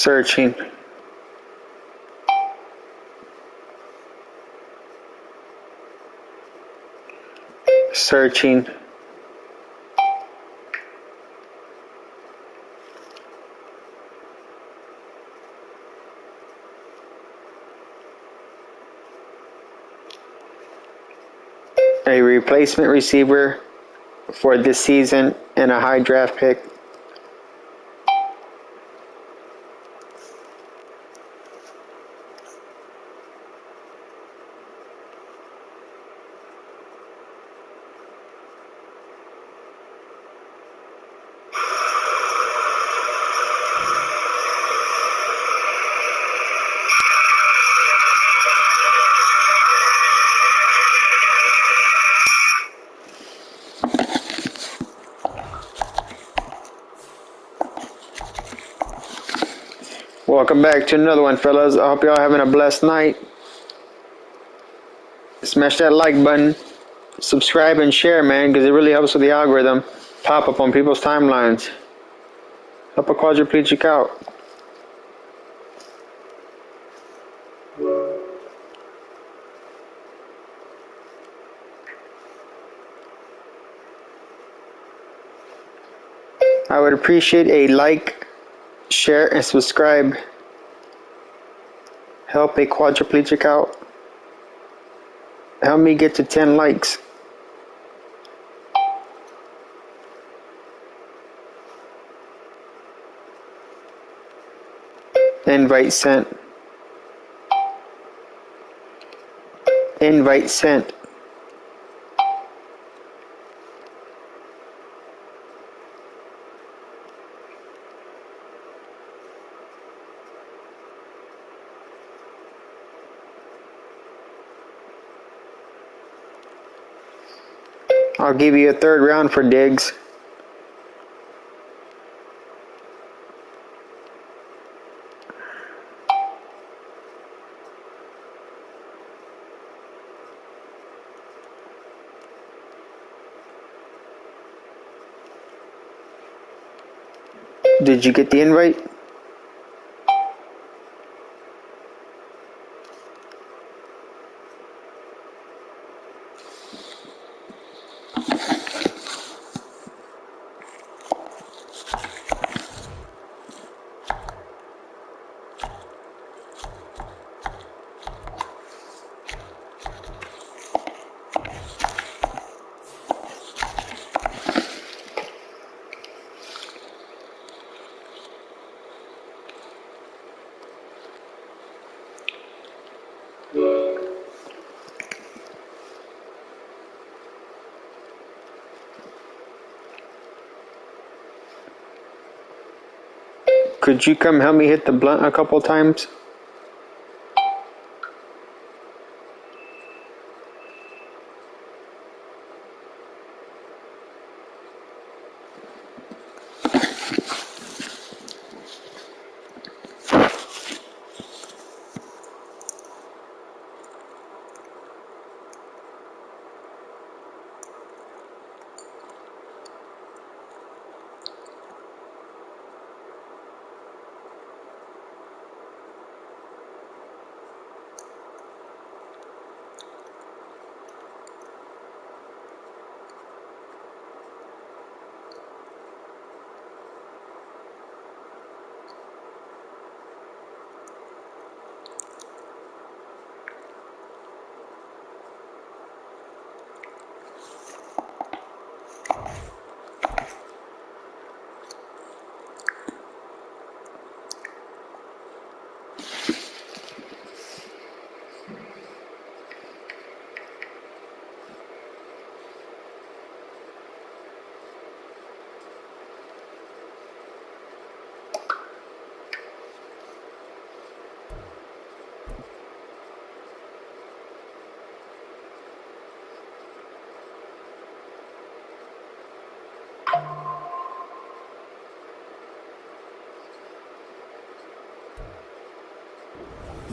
Searching. Searching. A replacement receiver for this season and a high draft pick. Welcome back to another one, fellas. I hope y'all having a blessed night. Smash that like button, subscribe and share, man, because it really helps with the algorithm. Pop up on people's timelines. Help a quadriplegic out. I would appreciate a like, share, and subscribe. Help a quadriplegic out. Help me get to 10 likes. Invite sent. Invite sent. I'll give you a third round for digs. Did you get the invite? Could you come help me hit the blunt a couple times?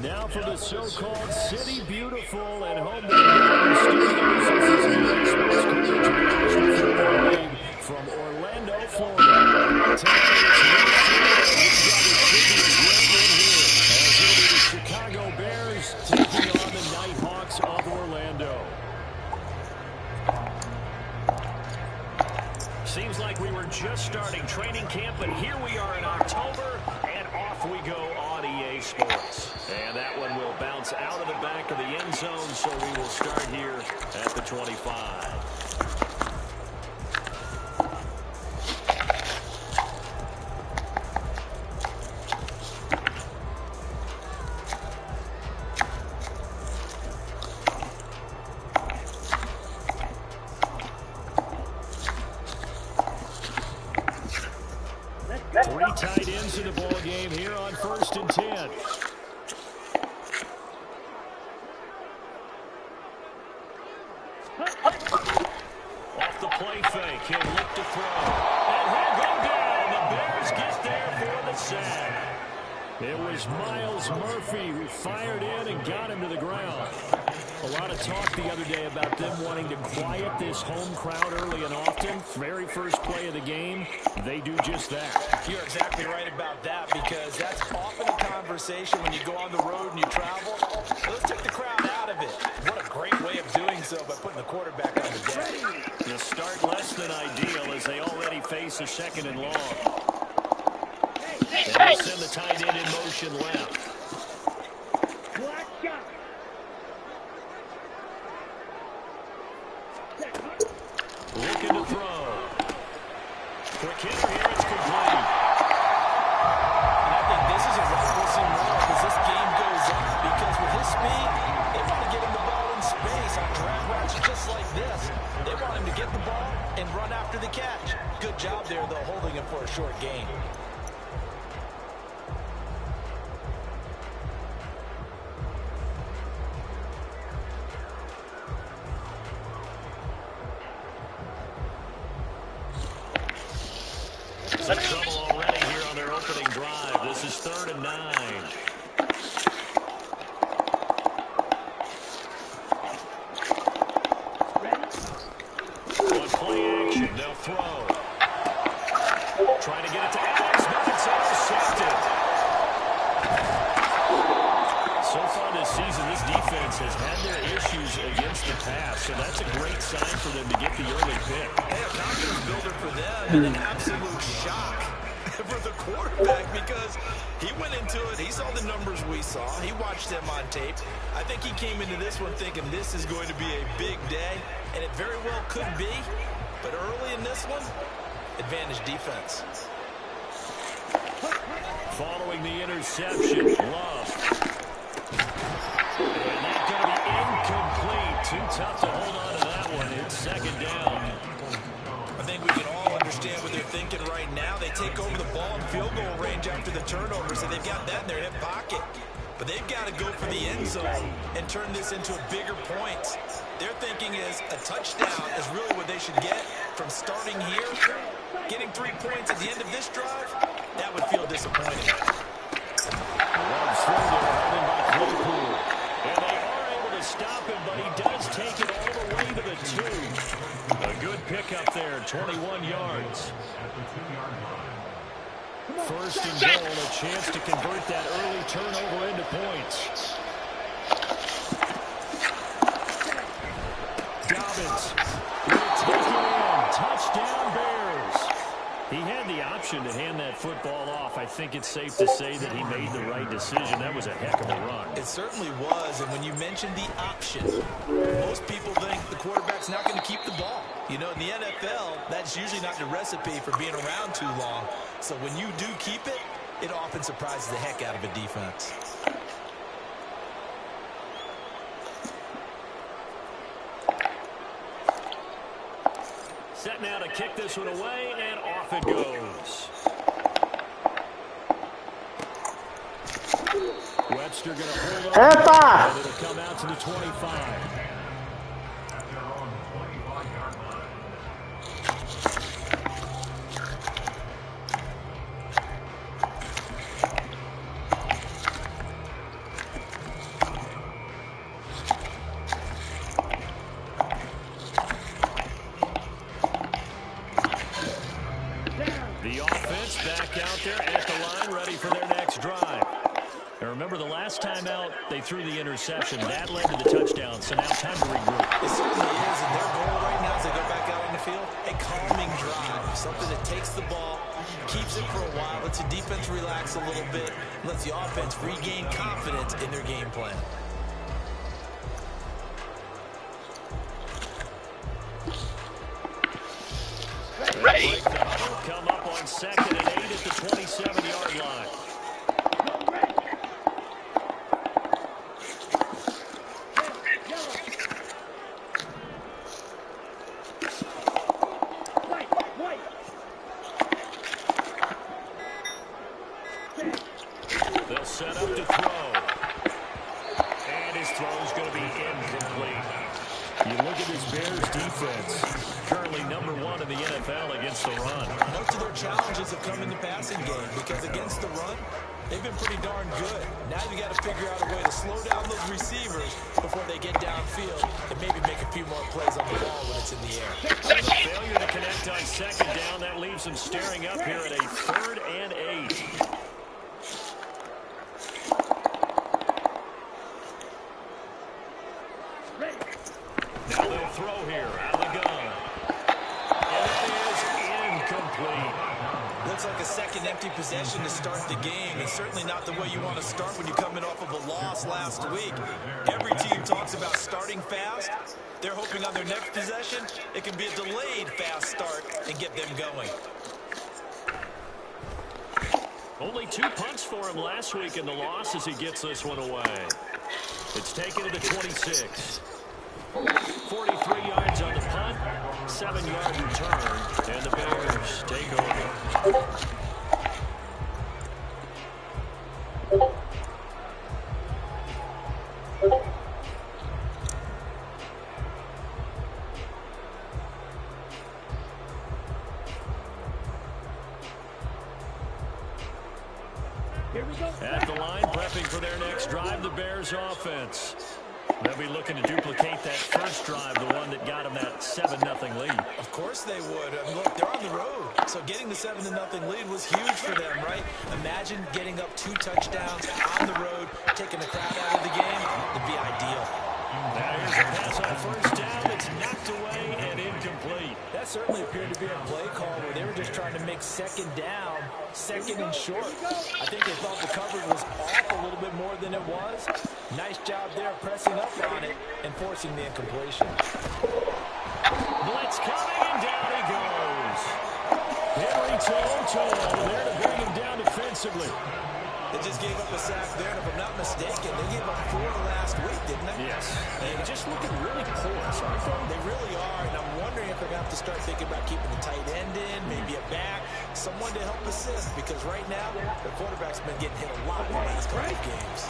Now for the so-called City Beautiful and home to the studios. This is your sports coverage of the National Football League from Orlando, Florida. Tonight it's should be a great win here, as it'll be the Chicago Bears taking on the Nighthawks of Orlando. Seems like we were just starting training camp, but here we are in October, and off we go on EA Sports. And that one will bounce out of the back of the end zone, so we will start here at the 25. Three tight ends in the ball game here on 1st and 10. Off the play fake, he'll look to throw. And he'll go down. The Bears get there for the sack. It was Miles Murphy who fired in and got him to the ground. A lot of talk the other day about them wanting to quiet this home crowd early and often. Very first play of the game, they do just that. You're exactly right about that, because that's often a conversation when you go on the road and you travel. Let's take the crowd out of it. What a great way of doing so by putting the quarterback on the deck. The start less than ideal as they already face a 2nd and long. And they send the tight end in motion left. Looking to throw. Quick hitter here, it's complete. And I think this is a reckless move as this game goes on, because with his speed, they want to get him the ball in space on drag routes just like this. They want him to get the ball and run after the catch. Good job there, though, holding him for a short gain. Some trouble already here on their opening drive. This is 3rd and 9. On play action, they'll throw. Trying to get it to Alex, but it's intercepted. So far this season, this defense has had their issues against the pass, so that's a great sign for them to get the early pick. Hey, a confidence builder for them, and an absolute shock for the quarterback, because he went into it, he saw the numbers we saw, he watched them on tape. I think he came into this one thinking this is going to be a big day, and it very well could be, but early in this one, advantage defense. Following the interception, Love. And that's going to be incomplete. Too tough to hold on to that one. It's 2nd down. I think we can all understand what they're thinking right now. They take over the ball in field goal range after the turnover, so they've got that in their hip pocket. But they've got to go for the end zone and turn this into a bigger point. Their thinking is a touchdown is really what they should get from starting here. Getting 3 points at the end of this drive, that would feel disappointing. Love's through there, held in by Claypool. And they are able to stop him, but he does take it all the way to the 2. A good pickup there, 21 yards. 1st and goal, a chance to convert that early turnover into points. Dobbins will take it in. Touchdown, Bears. He had the option to hand that football off. I think it's safe to say that he made the right decision. That was a heck of a run. It certainly was, and when you mentioned the option, most people think the quarterback's not going to keep the ball. You know, in the NFL, that's usually not the recipe for being around too long. So when you do keep it, it often surprises the heck out of a defense. Set now to kick this one away, and off it goes. Webster going to hold on, and it'll come out to the 25. The offense back out there at the line, ready for their next remember the last time out, they threw the interception. That led to the touchdown, so now time to regroup. It certainly is, and their goal right now as they go back out on the field, a calming drive, something that takes the ball, keeps it for a while, lets the defense relax a little bit, lets the offense regain confidence in their game plan. Ready. Come up on 2nd and 8 at the 27-yard line. They'll set up to throw. And his throw's going to be incomplete. You look at this Bears defense, currently number 1 in the NFL against the run. Most of their challenges have come in the passing game because against the run, they've been pretty darn good. Now you got to figure out a way to slow down those receivers before they get downfield and maybe make a few more plays on the ball when it's in the air. With a failure to connect on 2nd down, that leaves them staring up here at a 3rd and 8. Now they'll throw here out of the gun. And it is incomplete. Looks like a second empty possession to start the game, and certainly not the way you want to start when you're coming off of a loss last week. Every team talks about starting fast. They're hoping on their next possession, it can be a delayed fast start and get them going. Only 2 punts for him last week in the loss as he gets this one away. It's taken to the 26. 43 yards on the punt, 7-yard return, and the Bears take over. At the line, prepping for their next drive, the Bears offense. They'll be looking to duplicate that first drive, the one that got them that 7-0 lead. Of course they would. I mean, look, they're on the road. So getting the 7-0 lead was huge for them, right? Imagine getting up 2 touchdowns on the road, taking the crowd out of the game. It'd be ideal. Now here's a pass on 1st down. It's knocked away and incomplete. That certainly appeared to be a play call where they were just trying to make 2nd down, 2nd and short. I think they thought the coverage was off a little bit more than it was. Nice job there pressing up on it and forcing the incompletion. Blitz coming, and down he goes. Henry Toto there to bring him down defensively. They just gave up a sack there, and if I'm not mistaken, they gave up 4 last week, didn't they? Yes. And just looking really porous, aren't they? They really are, and I'm wondering if they're going to have to start thinking about keeping the tight end in, maybe a back, someone to help assist, because right now, the quarterback's been getting hit a lot in the last couple of games.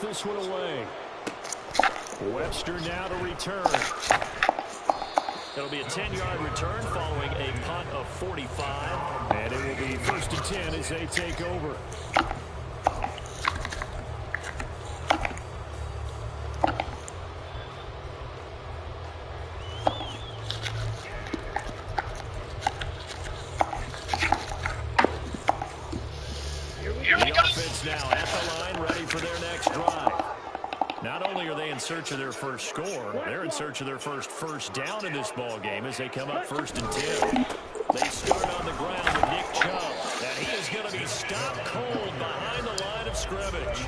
This one away. Webster now to return. It'll be a 10-yard return following a punt of 45. And it will be 1st and 10 as they take over. Now at the line, ready for their next drive. Not only are they in search of their first score, they're in search of their first down in this ball game as they come up 1st and 10. They start on the ground with Nick Chubb, and he is going to be stopped cold behind the line of scrimmage.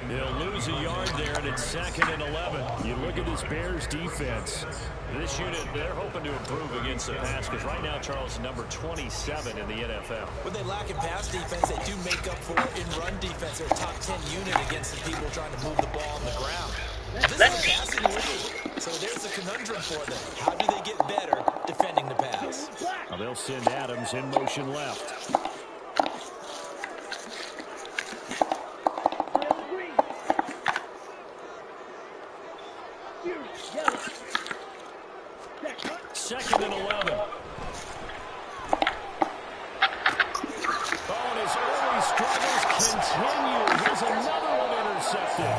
He'll lose a yard there, and it's 2nd and 11. You look at this Bears defense. This unit, they're hoping to improve against the pass because right now, Charles, number 27 in the NFL. When they lack in pass defense, they do make up for in run defense. They're a top 10 unit against the people trying to move the ball on the ground. This is a passing league, so there's a conundrum for them. How do they get better defending the pass? Now they'll send Adams in motion left. 2nd and 11. Oh, and his early struggles continue. Here's another one intercepted.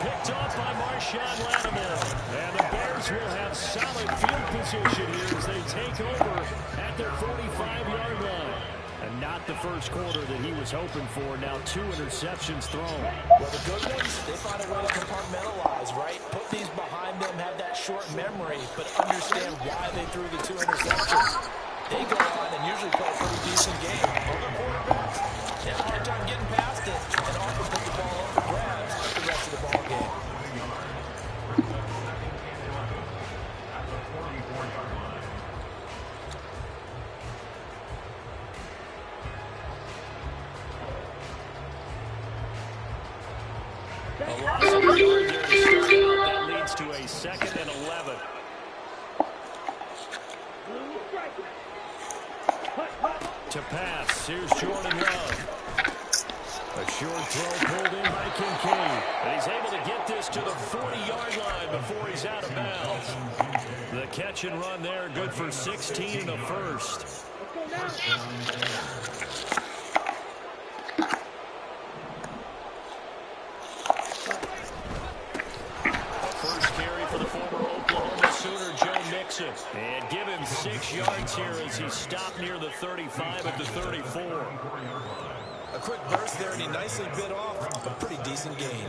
Picked off by Marshawn Lattimore. And the Bears will have solid field position here as they take over at their 45-yard line. And not the first quarter that he was hoping for. Now 2 interceptions thrown. Well, the good ones, they find a way to compartmentalize, right? Put these behind them, have that short memory, but understand why they threw the 2 interceptions. They go on and usually play a pretty decent game. Other quarterbacks, they have a hard time getting past it and often put the ball up for grabs the rest of the ball game. A loss of a yard there to start out. That leads to a 2nd and 11. To pass, here's Jordan Love. A short throw pulled in by Kincaid. And he's able to get this to the 40-yard line before he's out of bounds. The catch and run there, good for 16 and a first. First carry for the former Oklahoma Sooner, Joe Mixon. And give him 6 yards here as he stopped near the 35 at the 34. A quick burst there, and he nicely bit off a pretty decent gain.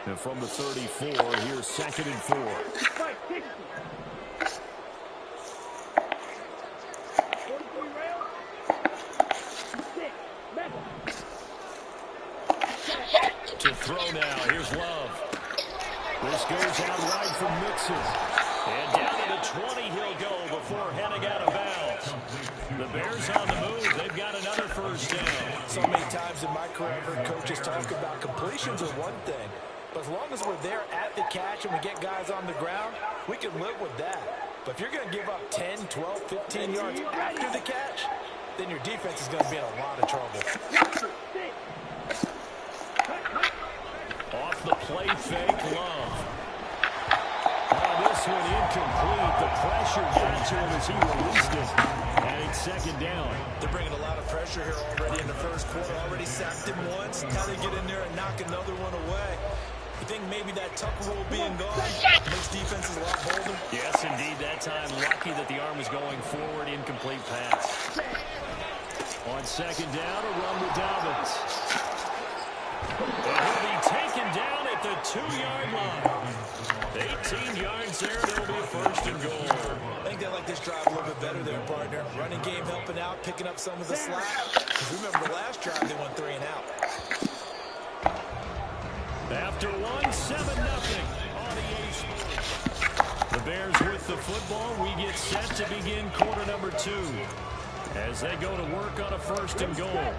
And from the 34, here's 2nd and 4. To throw now, here's Love. This goes out wide from Mixon. And down to the 20 he'll go before heading out of bounds. The Bears on the move. They've got another first down. So many times in my career, I've heard coaches talk about completions are one thing. But as long as we're there at the catch and we get guys on the ground, we can live with that. But if you're going to give up 10, 12, 15 yards after the catch, then your defense is going to be in a lot of trouble. Off the play fake, Love. This one incomplete. The pressure got to him as he released it. And it's 2nd down. They're bringing a lot of pressure here already in the first quarter. Already sacked him once. Now they get in there and knock another one away. You think maybe that tuck rule being gone makes defenses a lot bolder? Yes, indeed. That time, lucky that the arm was going forward. Incomplete pass. On 2nd down, a run with Dobbins. And he'll be taken down at the 2-yard line. 18 yards there. There'll be a 1st and goal. I think they like this drive a little bit better there, partner. Running game helping out, picking up some of the slack. Because remember the last drive, they went 3 and out. After 1, 7-0 on EA Sports. The Bears with the football. We get set to begin quarter number 2 as they go to work on a 1st and goal.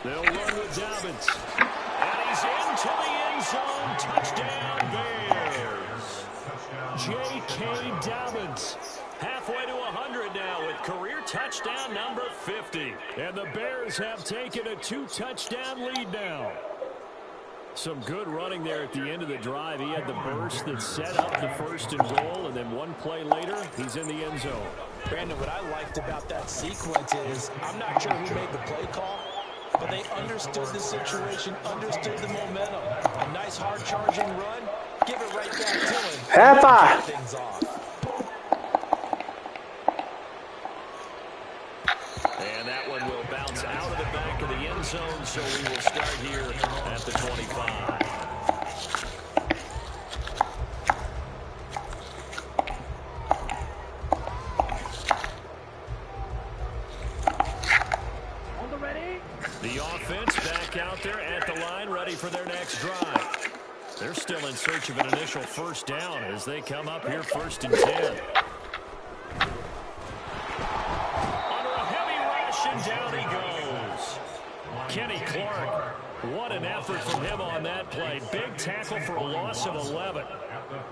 They'll run with Dobbins. And he's into the end zone. Touchdown, Bears. J.K. Dobbins. Halfway to 100 now with career touchdown number 50. And the Bears have taken a 2-touchdown lead now. Some good running there at the end of the drive. He had the burst that set up the 1st and goal, and then one play later, he's in the end zone. Brandon, what I liked about that sequence is I'm not sure who made the play call, but they understood the situation, understood the momentum. A nice hard-charging run, give it right back to him. Peppa! Things off. And that one will bounce out of the back of the end zone, so we will start here at the 25. The offense back out there at the line, ready for their next drive. They're still in search of an initial 1st down as they come up here 1st and 10. Under a heavy rush, and down he goes. Kenny Clark What an effort from him on that play. Big tackle for a loss of 11.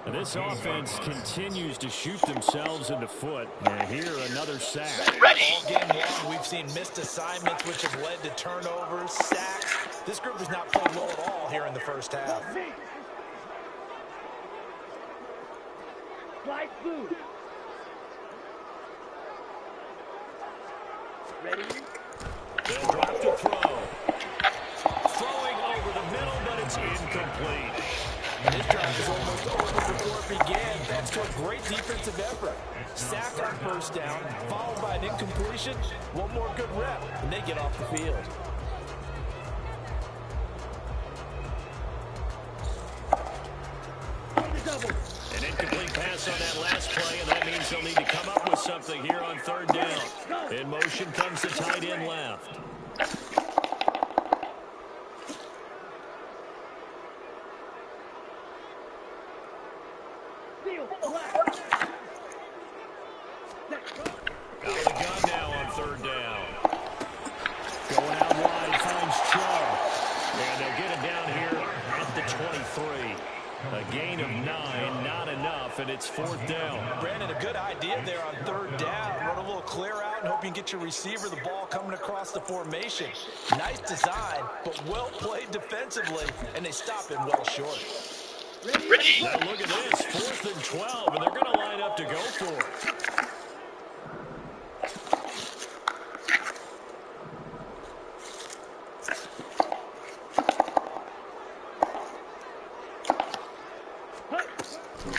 And this offense continues to shoot themselves in the foot. And here, another sack. All game long, we've seen missed assignments, which have led to turnovers, sacks. This group has not played well at all here in the first half. Flight food. Ready? They'll drop to throw. Throwing over the middle, but it's incomplete. This drive is almost over before it began, thanks to a great defensive effort. Sack on first down, followed by an incompletion. One more good rep, and they get off the field. An incomplete pass on that last play, and that means they'll need to come up with something here on third down. In motion comes the tight end left. Out of the gun now on third down. Going out wide, finds Chubb. And they'll get it down here at the 23. A gain of 9, not enough, and it's fourth down. Brandon, a good idea there on third down. Run a little clear out and hope you can get your receiver the ball coming across the formation. Nice design, but well played defensively, and they stop it well short. Ready. Now look at this, 4th and 12, and they're going to line up to go for it.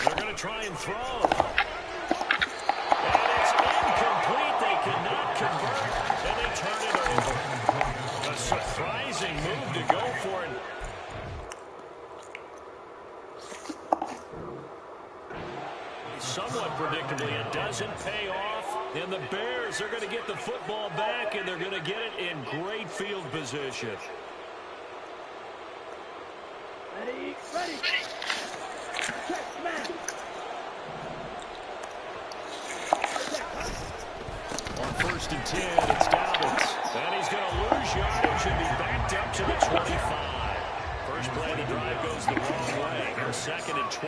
They're going to try and throw. And it's incomplete. They cannot convert, and they turn it over. A surprising move to go for it. Somewhat predictably, it doesn't pay off, and the Bears are going to get the football back, and they're going to get it in great field position. Ready, ready. Check, man. On 1st and 10, it's Dobbins. And he's going to lose yardage and be backed up to the 25. First play of the drive goes the wrong way. Here, 2nd and 12.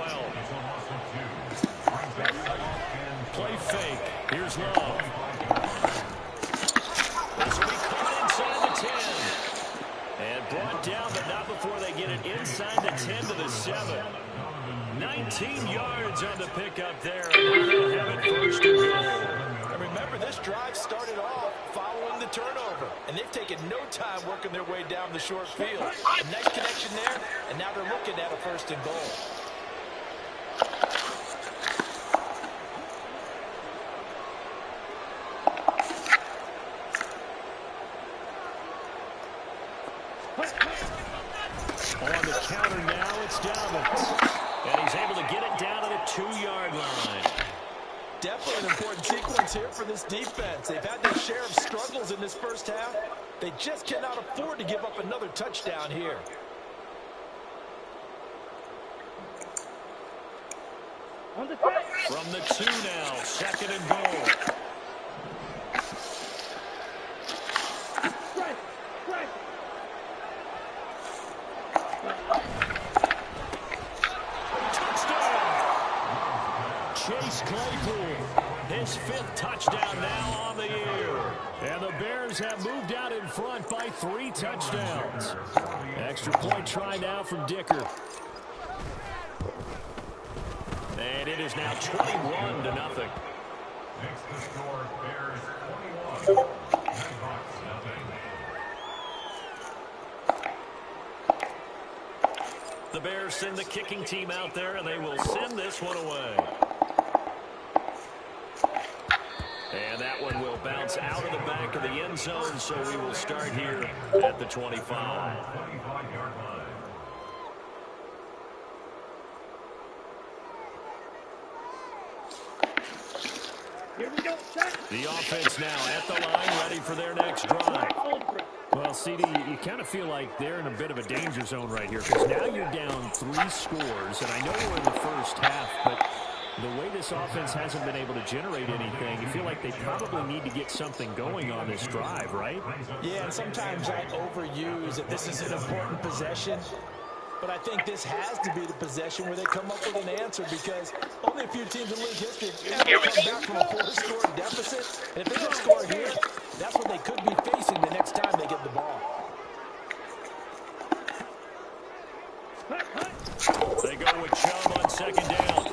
Play fake. Here's Love. This will be caught inside the 10. And brought down, but not before they get it inside the 10 to the 7. 19 yards on the pickup there. And they'll have it 1st and goal. And remember, this drive started off following the turnover, and they've taken no time working their way down the short field. A nice connection there, and now they're looking at a 1st and goal. On the counter now, it's Dobbins. And he's able to get it down to the 2-yard line. Definitely an important sequence here for this defense. They've had their share of struggles in this first half. They just cannot afford to give up another touchdown here. On the track. From the 2 now, 2nd and goal. Strike, strike. Chase Claypool, his 5th touchdown now on the year. And the Bears have moved out in front by 3 touchdowns. Extra point try now from Dicker. And it is now 21-0. Makes the score Bears 21. The Bears send the kicking team out there, and they will send this one away. And that one will bounce out of the back of the end zone, so we will start here at the 25. Here we go, set. The offense now at the line, ready for their next drive. Well, CD, you kind of feel like they're in a bit of a danger zone right here, because now you're down 3 scores, and I know we're in the first half, but The way this offense hasn't been able to generate anything, you feel like they probably need to get something going on this drive, right? Yeah, and sometimes I overuse that this is an important possession. But I think this has to be the possession where they come up with an answer, because only a few teams in league history have ever come back from a 4-score deficit. And if they don't score here, that's what they could be facing the next time they get the ball. They go with Chubb on second down.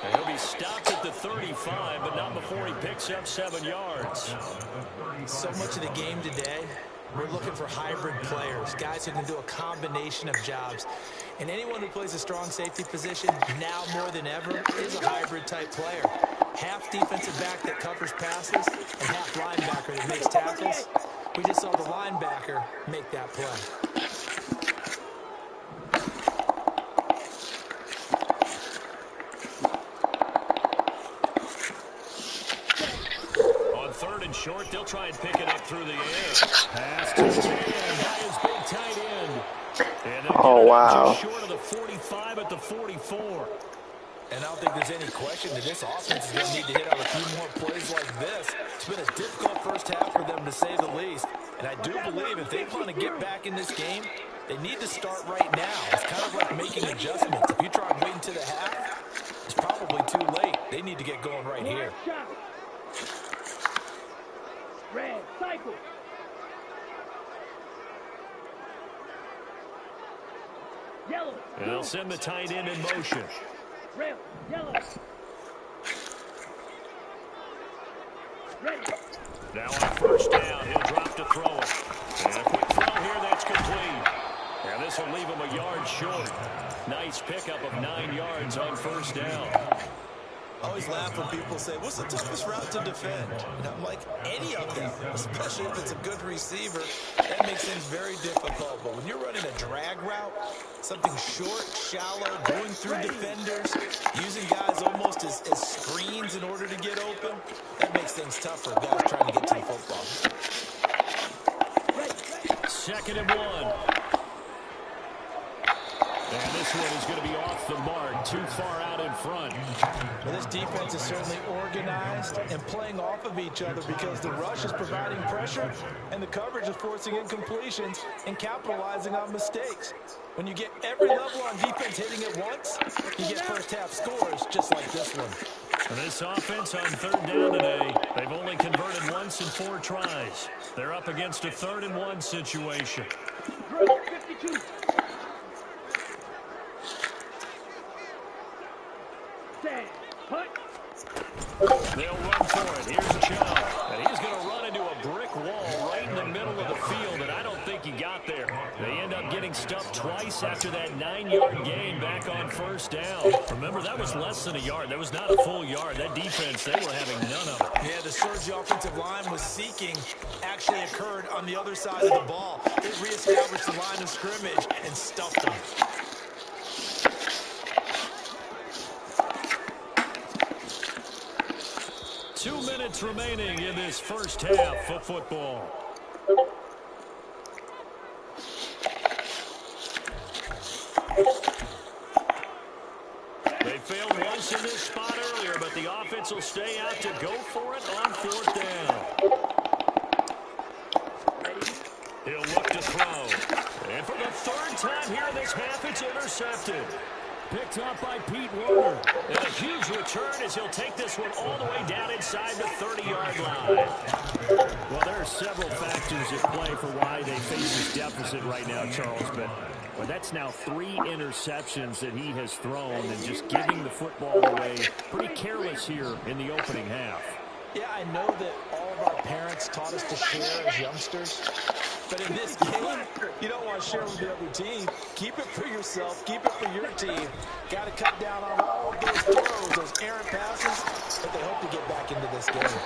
And he'll be stopped at the 35, but not before he picks up 7 yards. So much of the game today, we're looking for hybrid players, guys who can do a combination of jobs. And anyone who plays a strong safety position, now more than ever, is a hybrid-type player. Half defensive back that covers passes and half linebacker that makes tackles. We just saw the linebacker make that play. Third and short, they'll try and pick it up through the air. Pass to the end by his big tight end. And Oh, wow. Just short of the 45 at the 44. And I don't think there's any question that this offense is going to need to hit out a few more plays like this. It's been a difficult first half for them, to say the least. And I do believe if they want to get back in this game, they need to start right now. It's kind of like making adjustments. If you try and wait until the half, it's probably too late. They need to get going right here. Red, cycle. Yellow. And they'll send the tight end in motion. Red, yellow. Ready. Now on first down, he'll drop to throw it. And a quick throw here, that's complete. And this will leave him a yard short. Nice pickup of 9 yards on first down. I always laugh when people say, what's the toughest route to defend? And I'm like, any of them, especially if it's a good receiver, that makes things very difficult. But when you're running a drag route, something short, shallow, going through defenders, using guys almost as screens in order to get open, that makes things tough for guys trying to get to the football. 2nd and 1. And this one is going to be off the mark, too far out in front. Well, this defense is certainly organized and playing off of each other, because the rush is providing pressure and the coverage is forcing incompletions and capitalizing on mistakes. When you get every level on defense hitting at once, you get first half scores just like this one. And this offense on 3rd down today, they've only converted once in 4 tries. They're up against a 3rd and 1 situation. 52. They'll run for it. Here's Chubb. And he's going to run into a brick wall right in the middle of the field, and I don't think he got there. They end up getting stuffed twice after that 9-yard gain back on first down. Remember, that was less than a yard. That was not a full yard. That defense, they were having none of it. Yeah, the surge the offensive line was seeking actually occurred on the other side of the ball. They reestablished the line of scrimmage and stuffed them. Two minutes remaining in this first half of football. They failed once in this spot earlier, but the offense will stay out to go for it on 4th down. He'll look to throw. And for the 3rd time here in this half, it's intercepted. Picked up by Pete Werner. And a huge return as he'll take this one all the way down inside the 30-yard line. Well, there are several factors at play for why they face this deficit right now, Charles. But that's now 3 interceptions that he has thrown, and just giving the football away pretty careless here in the opening half. Yeah, I know that all of our parents taught us to share as youngsters. But in this game, you don't want to share with the other team. Keep it for yourself. Keep it for your team. Got to cut down on all of those throws, those errant passes, but they hope to get back into this game.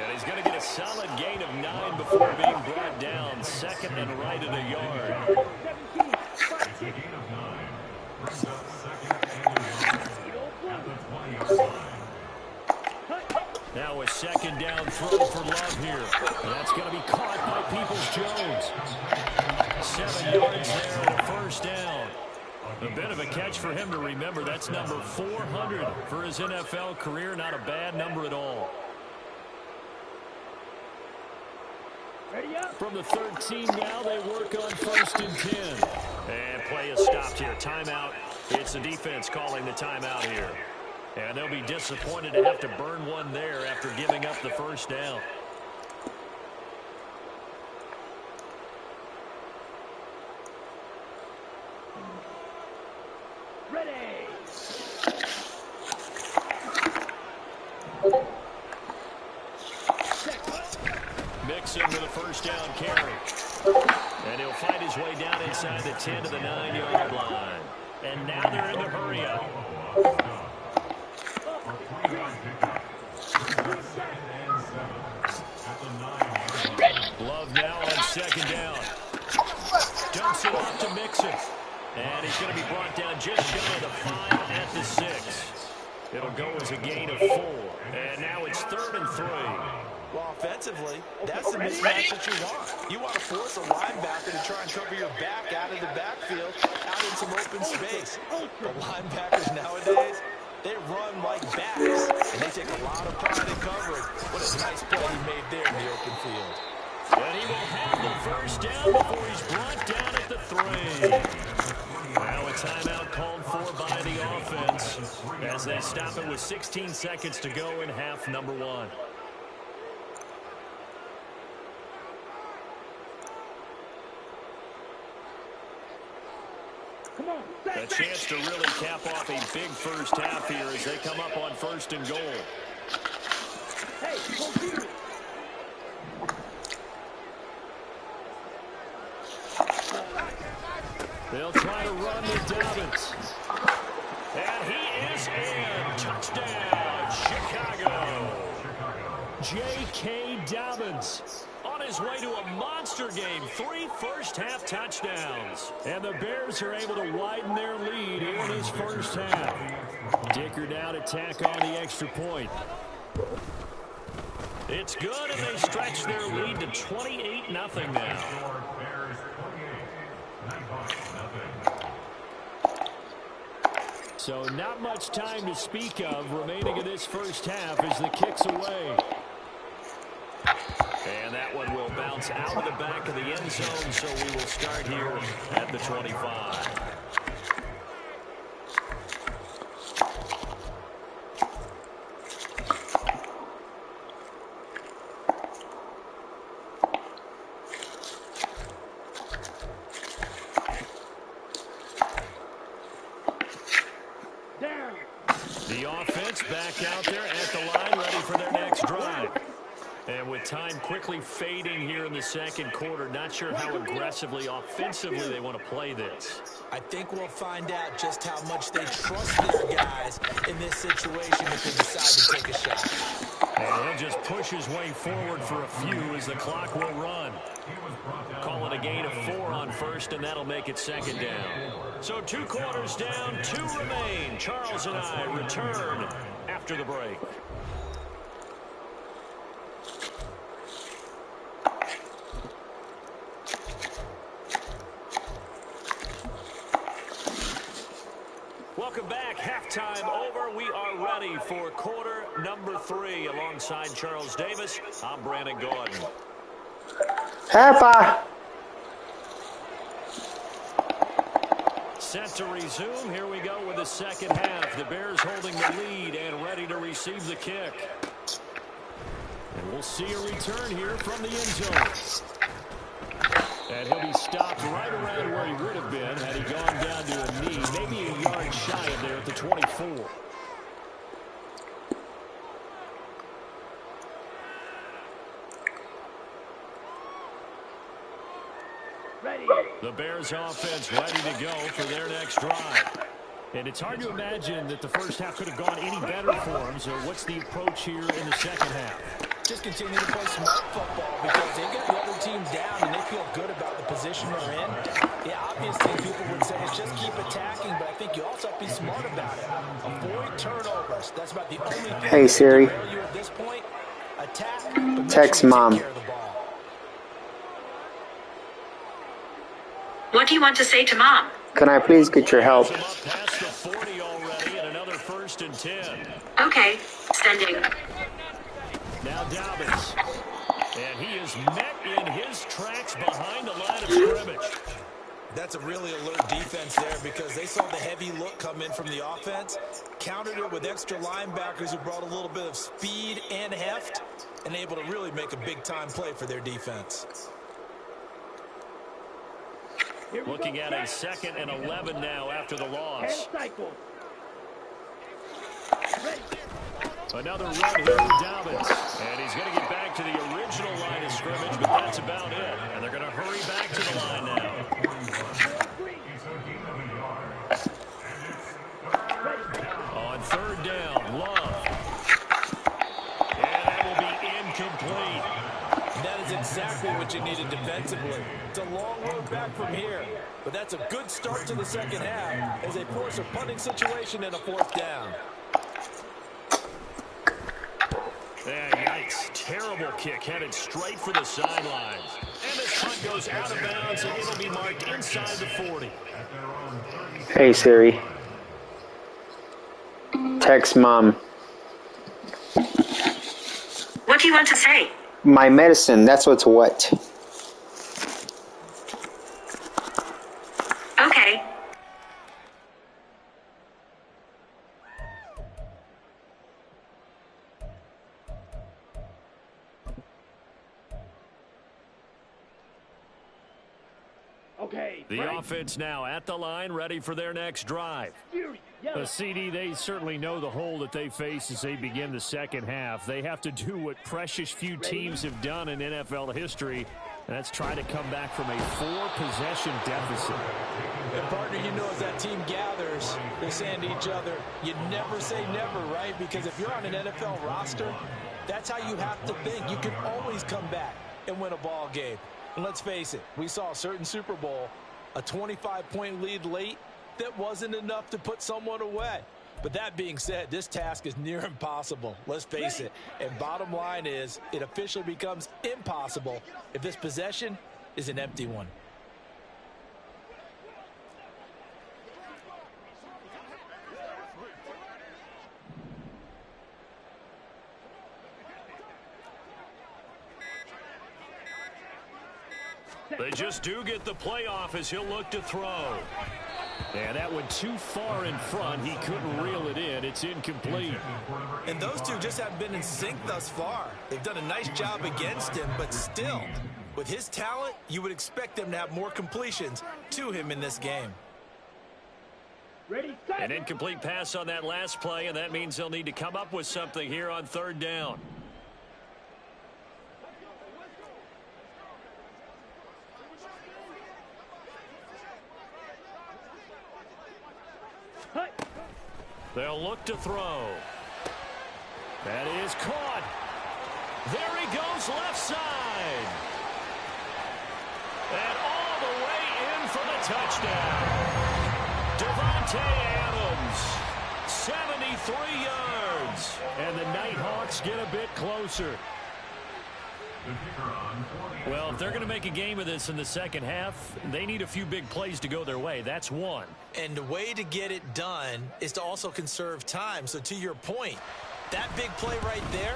And he's going to get a solid gain of 9 before being brought down. 2nd and right at a yard. It's a gain of 9. Brings up 2nd and 9 at the 20-yard line. Now a 2nd down throw for Love here. And that's going to be caught by Peoples-Jones. 7 yards there and a 1st down. A bit of a catch for him to remember. That's number 400 for his NFL career. Not a bad number at all. Ready up. From the 13 now, they work on 1st and 10. And play is stopped here. Timeout. It's the defense calling the timeout here. And they'll be disappointed to have to burn one there after giving up the first down. Ready. Mixon with a first down carry. And he'll fight his way down inside the 10 to the 9-yard line. And now they're in the hurry up. Love now on 2nd down. Dumps it off to Mixon. And he's going to be brought down just shy of the 5 at the 6. It'll go as a gain of 4. And now it's 3rd and 3. Well, offensively, that's the mismatch that you want. You want to force a linebacker to try and cover your back out of the backfield, out in some open space. But linebackers nowadays, they run like backs, and they take a lot of pride in covering. What a nice play he made there in the open field. And he will have the first down before he's brought down at the 3. Now a timeout called for by the offense as they stop it with 16 seconds to go in half number 1. Come on. A chance to really cap off a big first half here as they come up on 1st and goal. Hey, go. They'll try to run with Dobbins. And he is in. Touchdown, Chicago. J.K. Dobbins on his way to a monster game. 3 first-half touchdowns. And the Bears are able to widen their lead here in this first half. Dicker now to tack on the extra point. It's good, and they stretch their lead to 28-0 now. So not much time to speak of remaining in this first half as the kick's away. And that one will bounce out of the back of the end zone, so we will start here at the 25. The offense back out there at the line, ready for their next drive. And with time quickly fading here in the second quarter, not sure how aggressively, offensively they want to play this. I think we'll find out just how much they trust their guys in this situation if they decide to take a shot. And he'll just push his way forward for a few as the clock will run. Call it a gain of 4 on 1st, and that'll make it 2nd down. So 2 quarters down, 2 remain. Charles and I return after the break. Welcome back. Halftime over. We are ready for quarter number 3. Alongside Charles Davis, I'm Brandon Gordon. Half. Set to resume. Here we go with the second half. The Bears holding the lead and ready to receive the kick. And we'll see a return here from the end zone. And he'll be stopped right around where he would have been had he gone down to a knee, maybe a yard shy of there at the 24. Ready. The Bears offense ready to go for their next drive. And it's hard to imagine that the first half could have gone any better for them. So what's the approach here in the second half? Just continue to play smart football because they get the other team down and they feel good about the position they're in. Yeah, obviously people would say it's just keep attacking, but I think you also have to be smart about it. Avoid turnovers. That's about the only thing Hey, Siri. that can derail you at this point. Attack, but make Text sure you Mom. take care of the ball. What do you want to say to Mom? Can I please get your help? Up past the 40 already, and another 1st and 10. Okay, standing. Now Dobbins. And he is met in his tracks behind the line of scrimmage. That's a really alert defense there because they saw the heavy look come in from the offense, countered it with extra linebackers who brought a little bit of speed and heft, and able to really make a big-time play for their defense. Looking at a 2nd and 11 now after the loss. Another run here with Dobbins. And he's going to get back to the original line of scrimmage, but that's about it. And they're going to hurry back to the line now. On 3rd down, Love. And that will be incomplete. That is exactly what you needed defensively. It's a long road back from here, but that's a good start to the 2nd half as they force a punting situation and a 4th down. Yeah, yikes. Terrible kick headed straight for the sidelines. And this punt goes out of bounds, and it'll be marked inside the 40. Hey, Siri. Text Mom. What do you want to say? My medicine, that's what's what. Okay. Okay. The offense now at the line, ready for their next drive. The CD, they certainly know the hole that they face as they begin the 2nd half. They have to do what precious few teams have done in NFL history, and that's try to come back from a 4-possession deficit. And partner, you know, as that team gathers, they're saying to each other, you never say never, right? Because if you're on an NFL roster, that's how you have to think. You can always come back and win a ball game. And let's face it, we saw a certain Super Bowl, a 25-point lead late, that wasn't enough to put someone away. But that being said, this task is near impossible. Let's face it. And bottom line is, it officially becomes impossible if this possession is an empty one. They just do get the playoff as he'll look to throw. And that went too far in front. He couldn't reel it in. It's incomplete. And those two just haven't been in sync thus far. They've done a nice job against him, but still, with his talent, you would expect them to have more completions to him in this game. Ready, An incomplete pass on that last play, and that means they'll need to come up with something here on 3rd down. They'll look to throw. That is caught. There he goes, left side. And all the way in for the touchdown. Devontae Adams, 73 yards. And the Nighthawks get a bit closer. Well, if they're going to make a game of this in the 2nd half, they need a few big plays to go their way. That's one. And the way to get it done is to also conserve time. So to your point, that big play right there,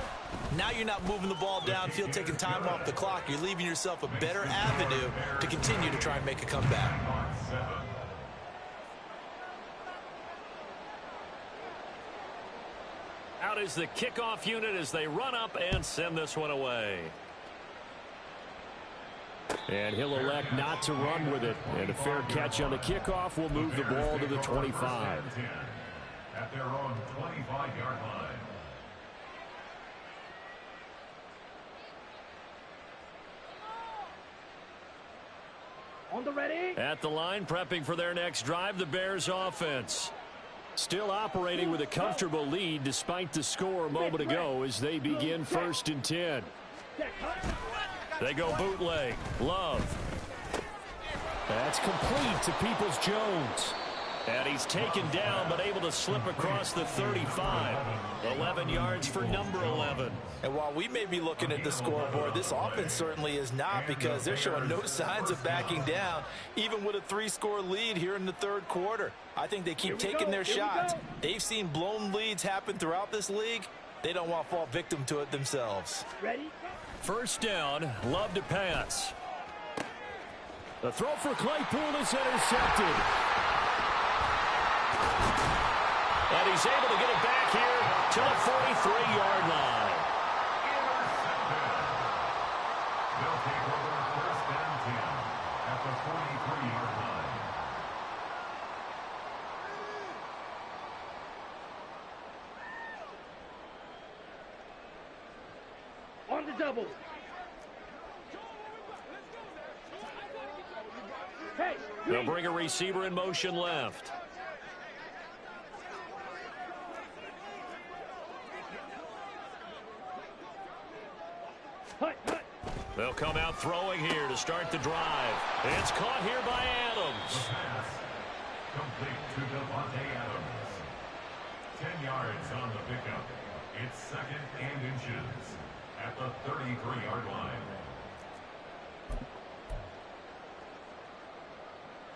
now you're not moving the ball downfield, taking time off the clock. You're leaving yourself a better avenue to continue to try and make a comeback. Out is the kickoff unit as they run up and send this one away. And he'll elect not to run with it. And a fair catch on the kickoff will move the ball to the 25. At their own 25-yard line. On the ready. At the line, prepping for their next drive, the Bears offense. Still operating with a comfortable lead despite the score a moment ago as they begin 1st and 10. They go bootleg. Love. That's complete to Peoples-Jones. And he's taken down, but able to slip across the 35. 11 yards for number 11. And while we may be looking at the scoreboard, this offense certainly is not, because they're showing no signs of backing down, even with a 3-score lead here in the third quarter. I think they keep taking their shots. They've seen blown leads happen throughout this league. They don't want to fall victim to it themselves. Ready? First down, Love to pass. The throw for Claypool is intercepted. And he's able to get it back here to the 43-yard line. They'll take over first and 10 at the 43-yard line. On the double. Hey, They'll bring a receiver in motion left. hut, hut. They'll come out throwing here to start the drive. It's caught here by Adams. The pass complete to Devontae Adams. 10 yards on the pickup. It's second and inches at the 33-yard line.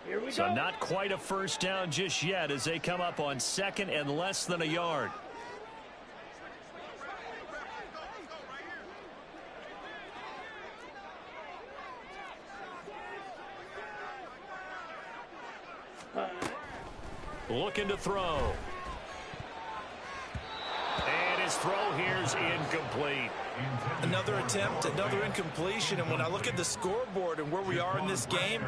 Here we So go. not quite a first down just yet as they come up on second and less than a yard. Looking to throw. And his throw here's incomplete. Another attempt, another incompletion, and when I look at the scoreboard and where we are in this game,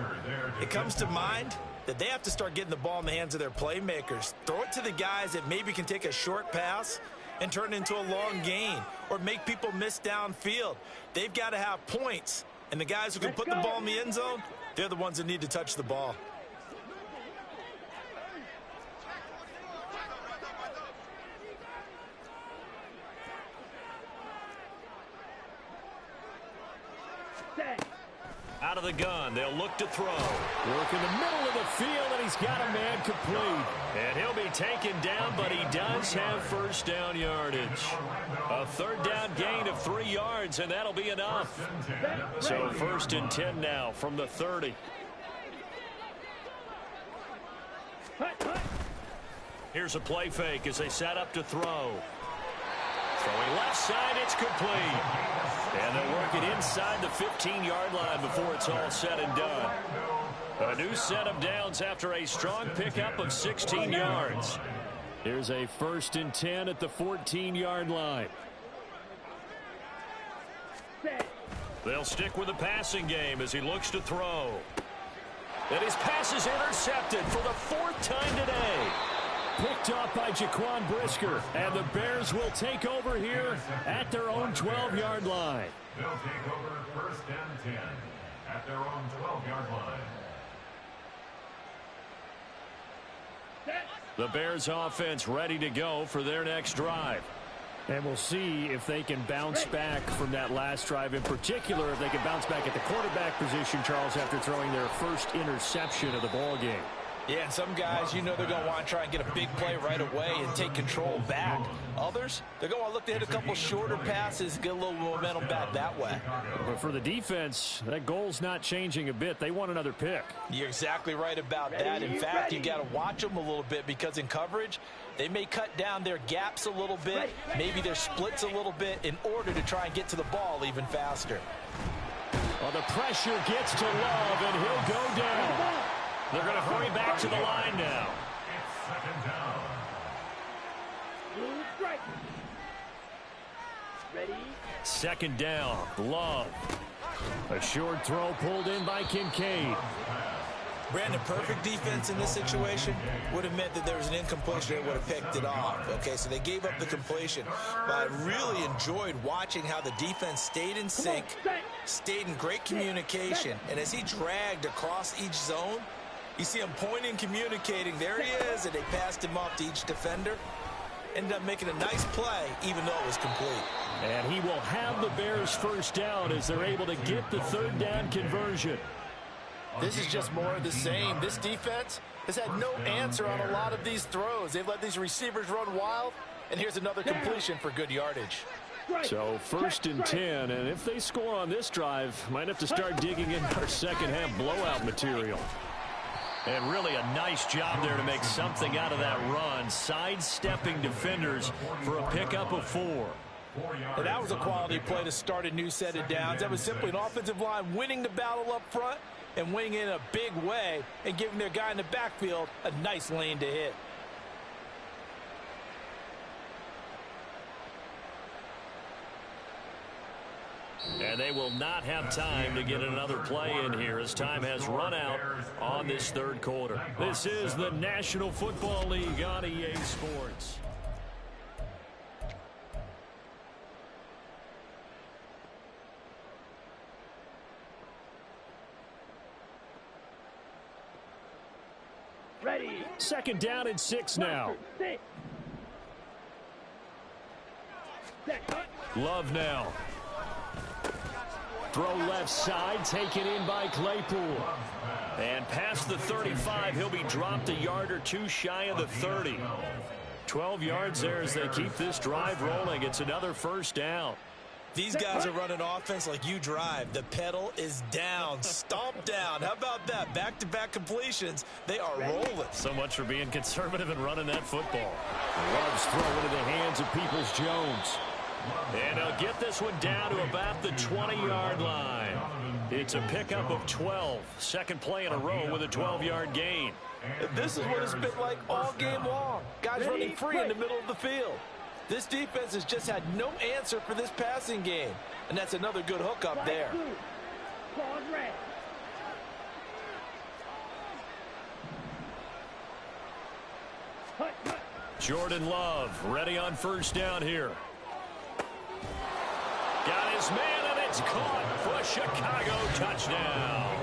it comes to mind that they have to start getting the ball in the hands of their playmakers. Throw it to the guys that maybe can take a short pass and turn it into a long gain or make people miss downfield. They've got to have points, and the guys who can put the ball in the end zone, they're the ones that need to touch the ball. Out of the gun, they'll look to throw. Work in the middle of the field, and he's got a man complete. And he'll be taken down, but he does have first down yardage. A third down gain of 3 yards, and that'll be enough. So first and 10 now from the 30. Here's a play fake as they set up to throw. Throwing left side, it's complete. And they'll work it inside the 15-yard line before it's all said and done. A new set of downs after a strong pickup of 16 yards. Here's a first and 10 at the 14-yard line. They'll stick with the passing game as he looks to throw. And his pass is intercepted for the 4th time today. Picked off by Jaquan Brisker, and the Bears will take over here at their own 12-yard line. They'll take over first and 10 at their own 12-yard line. The Bears offense ready to go for their next drive. And we'll see if they can bounce back from that last drive, in particular if they can bounce back at the quarterback position, Charles, after throwing their first interception of the ball game. Yeah, and some guys, you know, they're going to want to try and get a big play right away and take control back. Others, they're going to look to hit a couple shorter passes, get a little momentum back that way. But for the defense, that goal's not changing a bit. They want another pick. You're exactly right about that. In fact, you got to watch them a little bit because in coverage, they may cut down their gaps a little bit, maybe their splits a little bit in order to try and get to the ball even faster. Well, the pressure gets to Love, and he'll go down. They're going to hurry back to the line now. It's second down. Strike. Ready? Second down, Love. A short throw pulled in by Kincaid. Brandon, perfect defense in this situation would have meant that there was an incompletion that would have picked it off. Okay, so they gave up the completion. But I really enjoyed watching how the defense stayed in sync, stayed in great communication. And as he dragged across each zone, you see him pointing, communicating. There he is, and they passed him off to each defender. Ended up making a nice play, even though it was complete. And he will have the Bears first down as they're able to get the third down conversion. This is just more of the same. This defense, has had no answer on a lot of these throws. They've let these receivers run wild, and here's another completion for good yardage. So 1st and 10, and if they score on this drive, might have to start digging in our second half blowout material. And really a nice job there to make something out of that run, sidestepping defenders for a pickup of 4. And that was a quality play to start a new set of downs. That was simply an offensive line winning the battle up front and winning in a big way and giving their guy in the backfield a nice lane to hit. And they will not have time to get another play in here as time has run out on this 3rd quarter. This is the National Football League on EA Sports. Ready. 2nd down and 6 now. 6. Love now. Throw left side, taken in by Claypool. And past the 35, he'll be dropped a yard or 2 shy of the 30. 12 yards there as they keep this drive rolling. It's another 1st down. These guys are running offense like you drive. The pedal is down, stomped down. How about that? Back-to-back completions. They are rolling. So much for being conservative and running that football. Loves throw into the hands of Peoples-Jones. And he'll get this one down to about the 20-yard line. It's a pickup of 12. 2nd play in a row with a 12-yard gain. This is what it's been like all game long. Guys running free in the middle of the field. This defense has just had no answer for this passing game. And that's another good hookup there. Jordan Love ready on 1st down here. Got his man, and it's caught for a Chicago touchdown.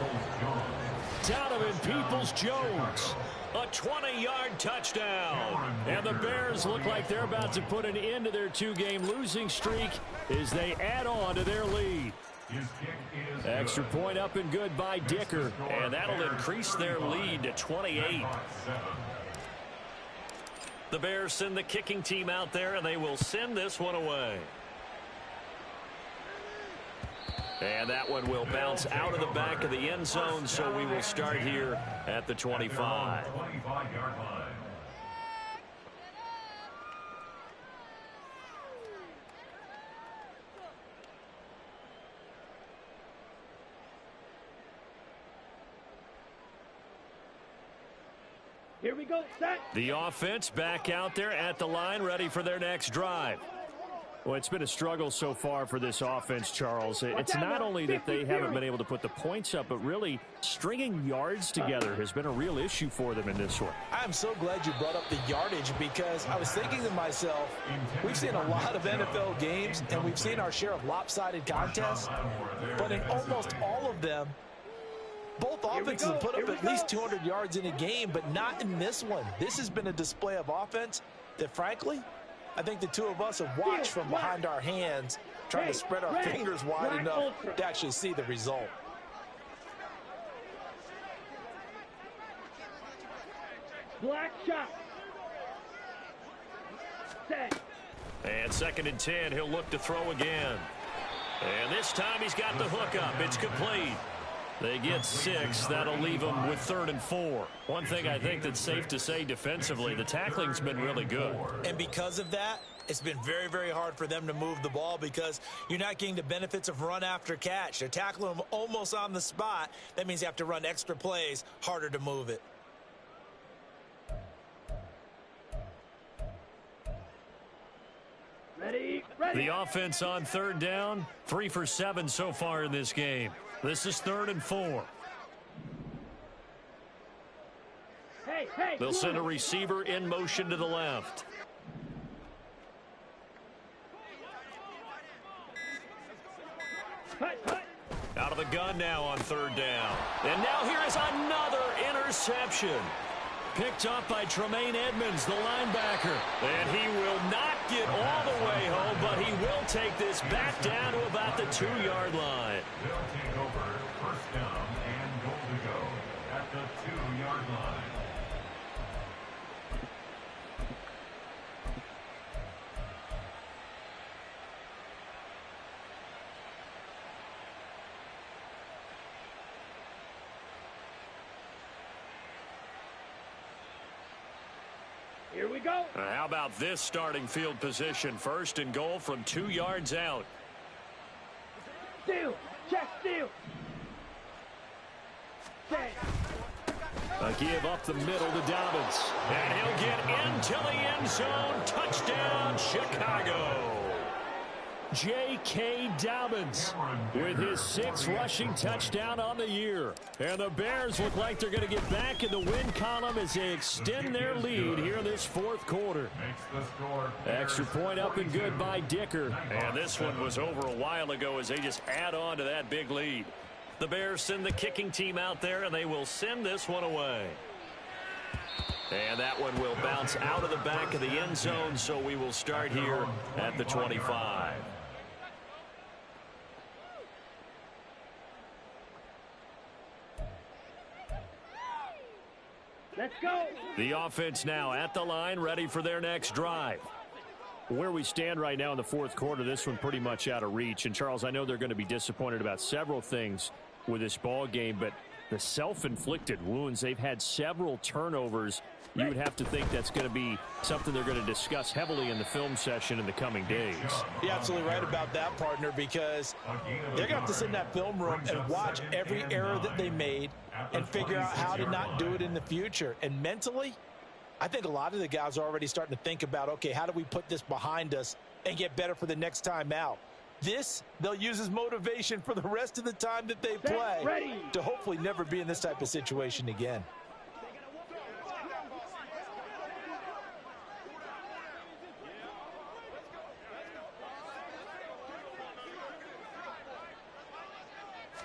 Donovan Peoples-Jones, a 20-yard touchdown. And the Bears look like they're about to put an end to their 2-game losing streak as they add on to their lead. Extra point up and good by Dicker, and that'll increase their lead to 28. The Bears send the kicking team out there, and they will send this one away. And that one will bounce out of the back of the end zone, so we will start here at the 25. Here we go, set. The offense back out there at the line, ready for their next drive. Well, it's been a struggle so far for this offense, Charles. It's not only that they haven't been able to put the points up, but really stringing yards together has been a real issue for them in this one. I'm so glad you brought up the yardage because I was thinking to myself, we've seen a lot of NFL games and we've seen our share of lopsided contests, but in almost all of them, both offenses have put up at least 200 yards in a game, but not in this one. This has been a display of offense that, frankly, I think the two of us have watched from behind our hands, trying to spread our fingers wide enough to actually see the result. Black shot. Set. And 2nd and 10, he'll look to throw again. And this time he's got the hookup. It's complete. They get 6. That'll leave them with 3rd and 4. One thing I think that's safe to say defensively, the tackling's been really good. And because of that, it's been very, very hard for them to move the ball because you're not getting the benefits of run after catch. They're tackling them almost on the spot. That means you have to run extra plays, harder to move it. Ready. The offense on 3rd down, 3 for 7 so far in this game. This is 3rd and 4. Hey, They'll send a receiver in motion to the left. Out of the gun now on 3rd down. And now here is another interception. Picked up by Tremaine Edmonds, the linebacker. And he will not get all the way home, but he will take this back down to about the 2-yard line. They'll take over 1st down and goal to go at the 2-yard line. Here we go. How about this starting field position? First and goal from 2 yards out. Steal. Check steal. Set. A give up the middle to Dobbins. And he'll get into the end zone. Touchdown, Chicago. J.K. Dobbins with his 6th rushing touchdown on the year. And the Bears look like they're going to get back in the win column as they extend their lead here in this 4th quarter. Extra point up and good by Dicker. And this one was over a while ago as they just add on to that big lead. The Bears send the kicking team out there, and they will send this one away. And that one will bounce out of the back of the end zone, so we will start here at the 25. Let's go. The offense now at the line, ready for their next drive. Where we stand right now in the 4th quarter, this one pretty much out of reach. And, Charles, I know they're going to be disappointed about several things with this ball game, but the self-inflicted wounds, they've had several turnovers. You would have to think that's going to be something they're going to discuss heavily in the film session in the coming days. You're absolutely right about that, partner, because they're going to have to sit in that film room and watch every error that they made and figure out how to not do it in the future. And mentally, I think a lot of the guys are already starting to think about, okay, how do we put this behind us and get better for the next time out? This, they'll use as motivation for the rest of the time that they play to hopefully never be in this type of situation again.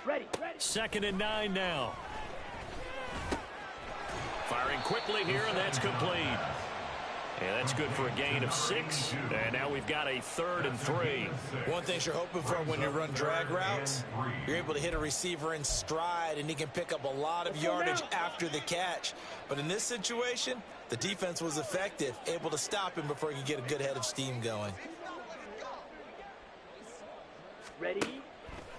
Ready. 2nd and 9 now. Firing quickly here, and that's complete. And that's good for a gain of 6. And now we've got a 3rd and 3. One thing you're hoping for when you run drag routes, you're able to hit a receiver in stride, and he can pick up a lot of yardage after the catch. But in this situation, the defense was effective, able to stop him before he could get a good head of steam going. Ready.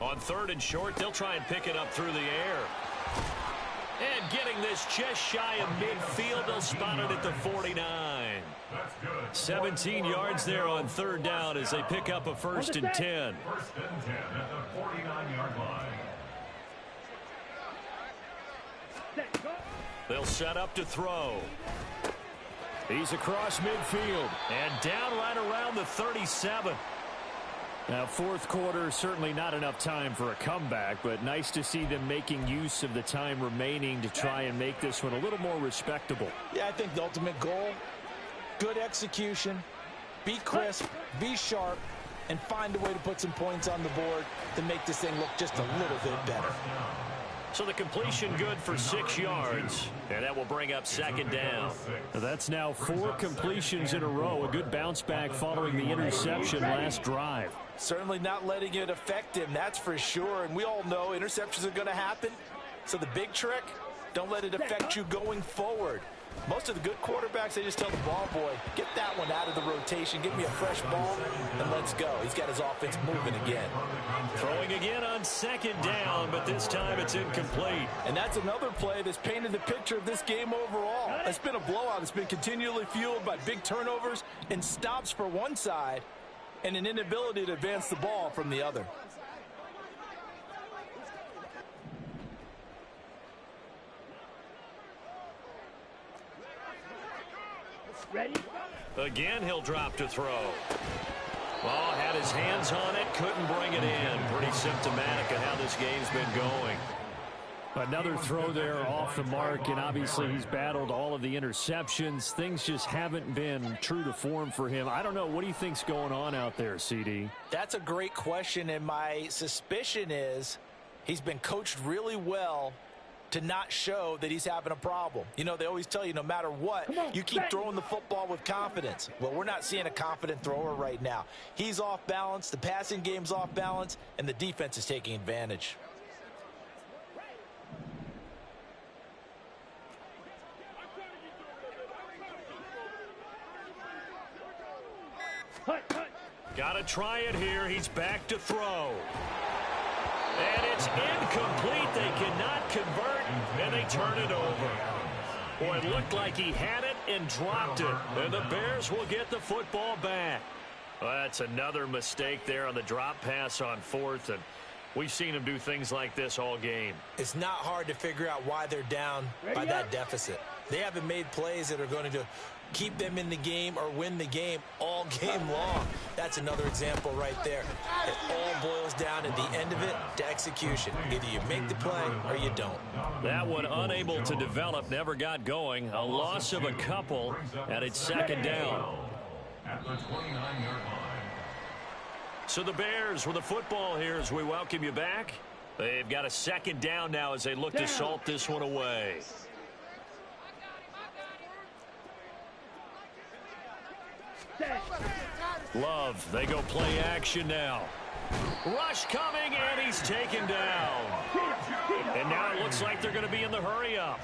On 3rd and short, they'll try and pick it up through the air. And getting this just shy of midfield, they'll spot it at the 49. 17 yards there on 3rd down as they pick up a 1st and 10. 1st and 10 at the 49-yard line. Set. Go. They'll set up to throw. He's across midfield and down right around the 37. Now, 4th quarter, certainly not enough time for a comeback, but nice to see them making use of the time remaining to try and make this one a little more respectable. Yeah, I think the ultimate goal, good execution, be crisp, be sharp, and find a way to put some points on the board to make this thing look just a little bit better. So the completion good for 6 yards, and that will bring up 2nd down. That's now 4 completions in a row, a good bounce back following the interception last drive. Certainly not letting it affect him, that's for sure. And we all know interceptions are going to happen. So the big trick, don't let it affect you going forward. Most of the good quarterbacks, they just tell the ball boy, get that one out of the rotation, give me a fresh ball, and let's go. He's got his offense moving again. Throwing again on 2nd down, but this time it's incomplete. And that's another play that's painted the picture of this game overall. It's been a blowout. It's been continually fueled by big turnovers and stops for one side and an inability to advance the ball from the other. Ready. Again, he'll drop to throw. Well, had his hands on it, couldn't bring it in. Pretty symptomatic of how this game's been going. Another throw there off the mark, and obviously he's battled all of the interceptions. Things just haven't been true to form for him. I don't know. What do you think's going on out there, CD? That's a great question, and my suspicion is he's been coached really well to not show that he's having a problem. You know, they always tell you no matter what, you keep throwing the football with confidence. Well, we're not seeing a confident thrower right now. He's off balance, the passing game's off balance, and the defense is taking advantage. Got to try it here. He's back to throw. And it's incomplete. They cannot convert, and they turn it over. Boy, it looked like he had it, and dropped it. And the Bears will get the football back. Well, that's another mistake there on the drop pass on fourth, and we've seen them do things like this all game. It's not hard to figure out why they're down by that deficit. They haven't made plays that are going to keep them in the game or win the game all game long. That's another example right there. It all boils down at the end of it to execution. Either you make the play or you don't. That one unable to develop, never got going. A loss of a couple, and it's second down. At the 29-yard line. So the Bears with the football here as we welcome you back. They've got a second down now as they look to salt this one away. Love, they go play action now. Rush coming, and he's taken down. And now it looks like they're going to be in the hurry-up.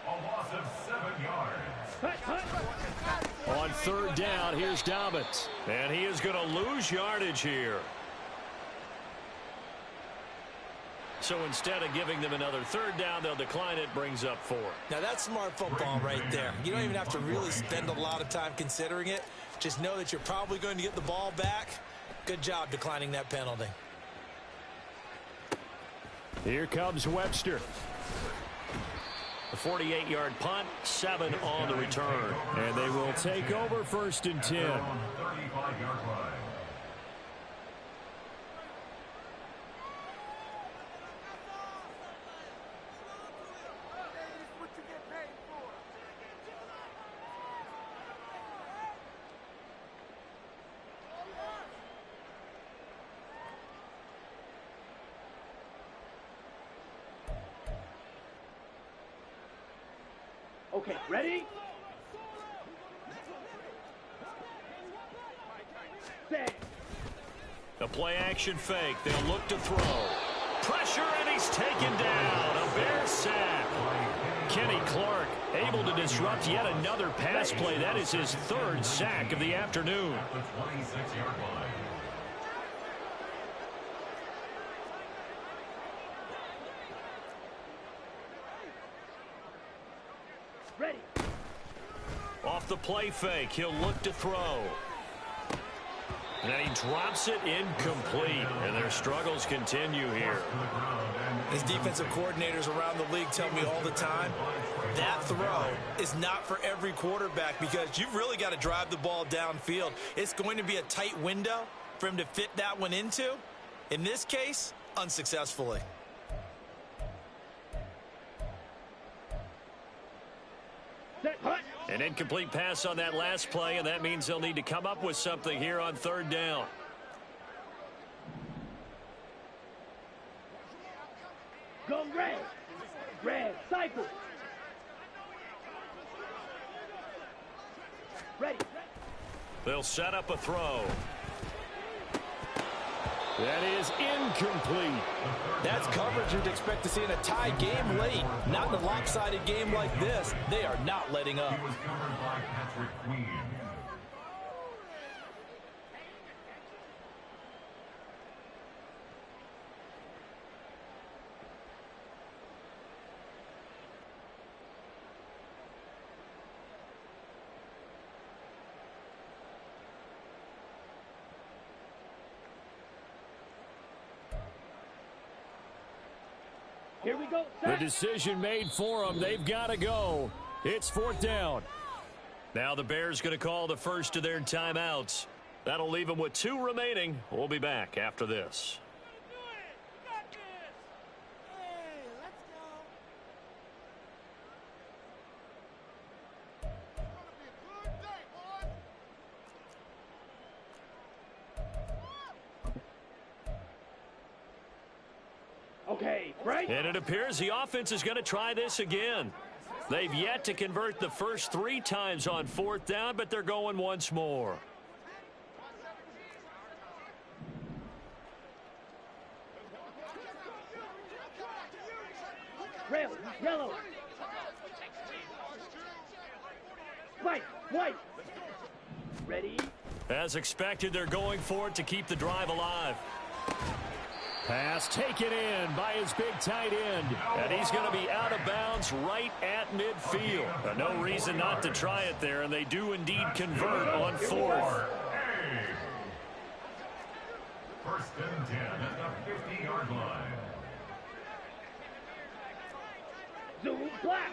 A loss of 7 yards. On third down, here's Dobbins. And he is going to lose yardage here. So instead of giving them another third down, they'll decline it, brings up 4. Now that's smart football right there. You don't even have to really spend a lot of time considering it. Just know that you're probably going to get the ball back. Good job declining that penalty. Here comes Webster. A 48-yard punt, 7 on the return. And they will take over first and 10. 35-yard line. Okay, ready? Set. A play action fake. They'll look to throw. Pressure, and he's taken down. A Bears sack. Kenny Clark able to disrupt yet another pass play. That is his 3rd sack of the afternoon. At the 26-yard line. Ready. Off the play fake, he'll look to throw. And he drops it incomplete. And their struggles continue here. As defensive coordinators around the league tell me all the time, that throw is not for every quarterback because you've really got to drive the ball downfield. It's going to be a tight window for him to fit that one into. In this case, unsuccessfully. An incomplete pass on that last play, and that means they'll need to come up with something here on third down. Go red. Red. Cycle. Ready. They'll set up a throw. That is incomplete. That's coverage you'd expect to see in a tie game late. Not in a lopsided game like this. They are not letting up. He was covered by Patrick Queen. Here we go. The decision made for them. They've got to go. It's 4th down. Now the Bears going to call the first of their timeouts. That'll leave them with 2 remaining. We'll be back after this. Okay, right? And it appears the offense is going to try this again. They've yet to convert the first 3 times on 4th down, but they're going once more. Red, yellow. White, white. Ready? As expected, they're going for it to keep the drive alive. Pass taken in by his big tight end. And he's going to be out of bounds right at midfield. No reason not to try it there, and they do indeed convert on fourth. First and 10 at the 50-yard line. Zoom black.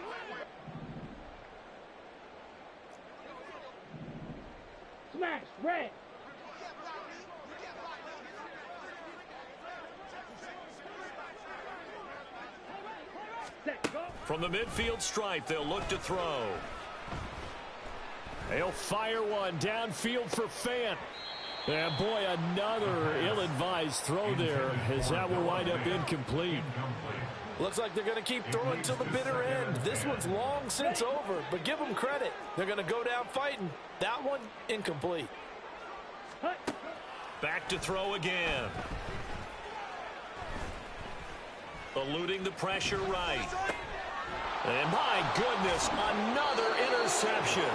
Smash red. Set, go. From the midfield stripe, they'll look to throw. They'll fire one downfield for Fant. And boy, another ill-advised throw there, as that will wind up incomplete. Looks like they're going to keep throwing till the bitter end. This one's long since over, but give them credit. They're going to go down fighting. That one, incomplete. Back to throw again. Eluding the pressure right. And my goodness, another interception.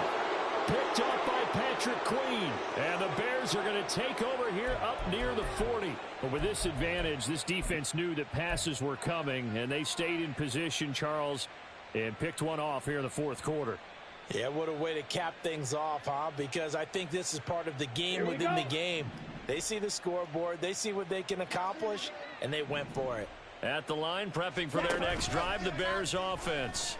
Picked up by Patrick Queen. And the Bears are going to take over here up near the 40. But with this advantage, this defense knew that passes were coming, and they stayed in position, Charles, and picked one off here in the fourth quarter. Yeah, what a way to cap things off, huh? Because I think this is part of the game within the game. They see the scoreboard, they see what they can accomplish, and they went for it. At the line, prepping for their next drive, the Bears offense.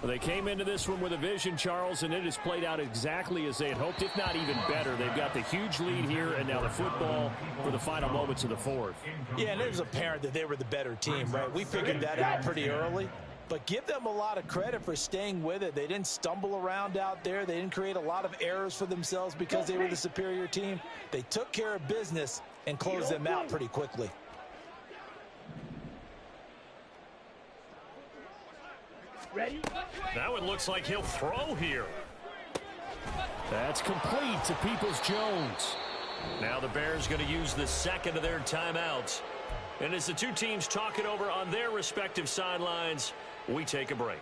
Well, they came into this one with a vision, Charles, and it has played out exactly as they had hoped, if not even better. They've got the huge lead here, and now the football for the final moments of the fourth. Yeah, and it was apparent that they were the better team, right? We figured that out pretty early. But give them a lot of credit for staying with it. They didn't stumble around out there. They didn't create a lot of errors for themselves because they were the superior team. They took care of business and closed them out pretty quickly. Ready? Now it looks like he'll throw here. That's complete to Peoples-Jones. Now the Bears going to use the second of their timeouts. And as the two teams talk it over on their respective sidelines, we take a break.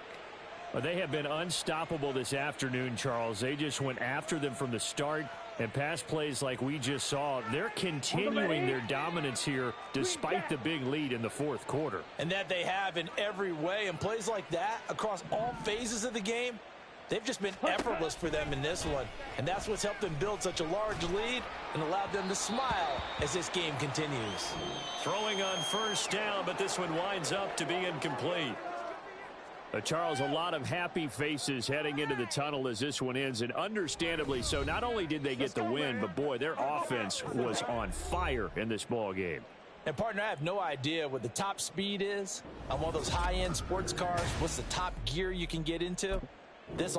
Well, they have been unstoppable this afternoon, Charles. They just went after them from the start, and pass plays like we just saw. They're continuing their dominance here despite the big lead in the fourth quarter. And that they have in every way. And plays like that across all phases of the game, they've just been effortless for them in this one. And that's what's helped them build such a large lead and allowed them to smile as this game continues. Throwing on first down, but this one winds up to be incomplete. Charles, a lot of happy faces heading into the tunnel as this one ends, and understandably so. Not only did they get the win, but boy, their offense was on fire in this ball game. And partner, I have no idea what the top speed is on one of those high-end sports cars. What's the top gear you can get into? This